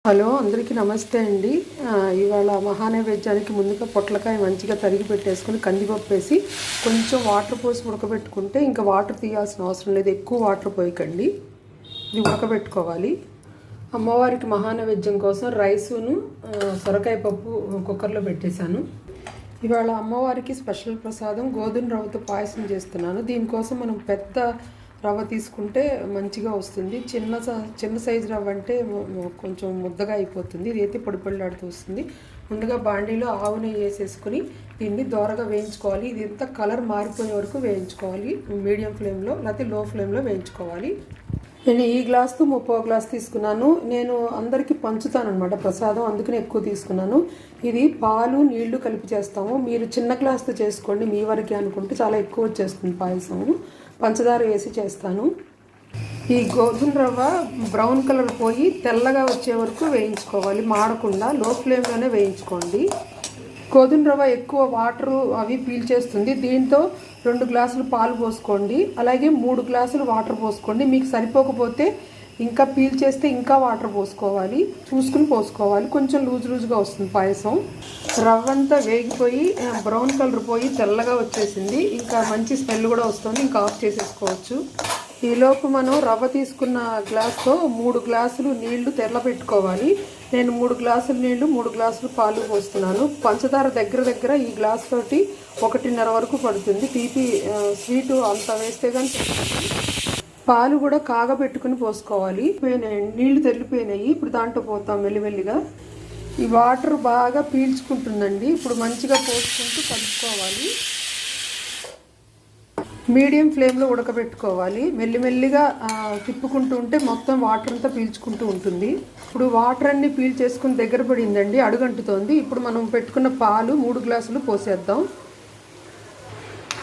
Hello అందరికీ నమస్తే అండి. ఇవాళ మహానైవేద్యానికి ముందుగా పొట్లకాయ మంచిగా తరిగి పెట్టేసుకొని కందిపప్పు వేసి కొంచెం వాటర్ పోసి ఉడకబెట్టుకుంటే ఇంకా వాటర్ తీయాల్సిన అవసరం లేదు. ఎక్కువ వాటర్ పోయకండి, ఇది ఉడకబెట్టుకోవాలి. అమ్మవారికి మహానైవేద్యం కోసం రైసును సొరకాయ పప్పు కుక్కర్లో పెట్టేశాను. ఇవాళ అమ్మవారికి స్పెషల్ ప్రసాదం గోధుమ రవ్వతో పాయసం చేస్తున్నాను. దీనికోసం మనం పెద్ద రవ్వ తీసుకుంటే మంచిగా వస్తుంది. చిన్న సైజు రవ్వ అంటే కొంచెం ముద్దగా అయిపోతుంది. ఇది అయితే పొడి పొడిలాడుతూ వస్తుంది. ముందుగా బాండీలో ఆవు నెయ్యి వేసేసుకొని దీన్ని దోరగా వేయించుకోవాలి. ఇది ఎంత కలర్ మారిపోయే వరకు వేయించుకోవాలి. మీడియం ఫ్లేమ్లో లేకపోతే లో ఫ్లేమ్లో వేయించుకోవాలి. నేను ఈ గ్లాస్తో 30 గ్లాస్ తీసుకున్నాను. నేను అందరికీ పంచుతాను అనమాట ప్రసాదం, అందుకని ఎక్కువ తీసుకున్నాను. ఇది పాలు నీళ్లు కలిపి చేస్తాము. మీరు చిన్న గ్లాస్తో చేసుకోండి, మీ వరకే అనుకుంటే చాలా ఎక్కువ వచ్చేస్తుంది పాయసము. పంచదార వేసి చేస్తాను. ఈ గోధుమ రవ్వ బ్రౌన్ కలర్ పోయి తెల్లగా వచ్చే వరకు వేయించుకోవాలి, మాడకుండా లో ఫ్లేమ్లోనే వేయించుకోండి. గోధుమ రవ్వ ఎక్కువ వాటరు అవి పీల్చేస్తుంది. దీంతో 2 గ్లాసులు పాలు పోసుకోండి, అలాగే 3 గ్లాసులు వాటర్ పోసుకోండి. మీకు సరిపోకపోతే ఇంకా పీల్చేస్తే ఇంకా వాటర్ పోసుకోవాలి, చూసుకుని పోసుకోవాలి. కొంచెం లూజ్గా వస్తుంది పాయసం. రవ్వ అంతా వేగిపోయి బ్రౌన్ కలర్ పోయి తెల్లగా వచ్చేసింది. ఇంకా మంచి స్మెల్ కూడా వస్తుంది. ఇంకా ఆఫ్ చేసేసుకోవచ్చు. ఈలోపు మనం రవ్వ తీసుకున్న గ్లాస్తో 3 గ్లాసులు నీళ్లు తెరలబెట్టుకోవాలి. నేను 3 గ్లాసులు నీళ్లు 3 గ్లాసులు పాలు పోస్తున్నాను. పంచదార దగ్గర ఈ గ్లాస్ తోటి 1.5 వరకు పడుతుంది. తీపి స్వీటు అంత వేస్తే కానీ పాలు కూడా కాగబెట్టుకుని పోసుకోవాలి. నీళ్లు తెరిలిపోయినాయి. ఇప్పుడు దాంట్లో పోతాం మెల్లిమెల్లిగా. ఈ వాటర్ బాగా పీల్చుకుంటుందండి. ఇప్పుడు మంచిగా పోసుకుంటూ కలుపుకోవాలి. మీడియం ఫ్లేమ్లో ఉడకబెట్టుకోవాలి. మెల్లిమెల్లిగా తిప్పుకుంటూ ఉంటే మొత్తం వాటర్ అంతా పీల్చుకుంటూ ఉంటుంది. ఇప్పుడు వాటర్ అన్ని పీల్చేసుకుని దగ్గర పడిందండి, అడుగంటుతోంది. ఇప్పుడు మనం పెట్టుకున్న పాలు 3 గ్లాసులు పోసేద్దాం.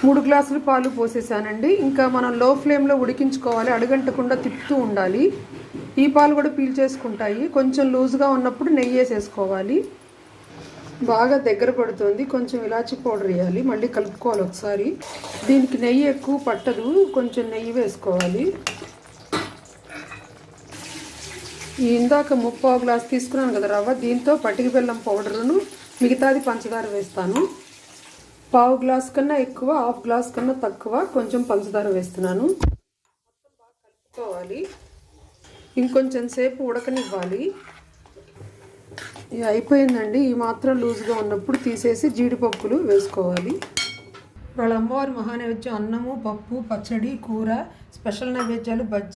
3 గ్లాసులు పాలు పోసేసానండి. ఇంకా మనం లో ఫ్లేమ్లో ఉడికించుకోవాలి, అడుగంటకుండా తిప్పుతూ ఉండాలి. ఈ పాలు కూడా పీల్చేసుకుంటాయి. కొంచెం లూజ్గా ఉన్నప్పుడు నెయ్యి వేసేసుకోవాలి. బాగా దగ్గర పడుతుంది. కొంచెం ఇలాచి పౌడర్ వేయాలి, మళ్ళీ కలుపుకోవాలి ఒకసారి. దీనికి నెయ్యి ఎక్కువ పట్టదు, కొంచెం నెయ్యి వేసుకోవాలి. ఇందాక 30 గ్లాస్ తీసుకున్నాను కదా రవ్వ, దీంతో పటిక బెల్లం పౌడర్ను మిగతాది పంచదార వేస్తాను. 1/2 గ్లాస్ కన్నా ఎక్కువ, 1/2 గ్లాస్ కన్నా తక్కువ కొంచెం పంచదార వేస్తున్నాను. మొత్తం బాగా కలుపుకోవాలి. ఇంకొంచెం సేపు ఉడకనివ్వాలి. ఇది అయిపోయిందండి. ఈ మాత్రం లూజ్గా ఉన్నప్పుడు తీసేసి జీడిపప్పులు వేసుకోవాలి. వాళ్ళ అమ్మవారి మహానైవేద్యం అన్నము, పప్పు, పచ్చడి, కూర. స్పెషల్ నైవేద్యాలు బజ్జీ.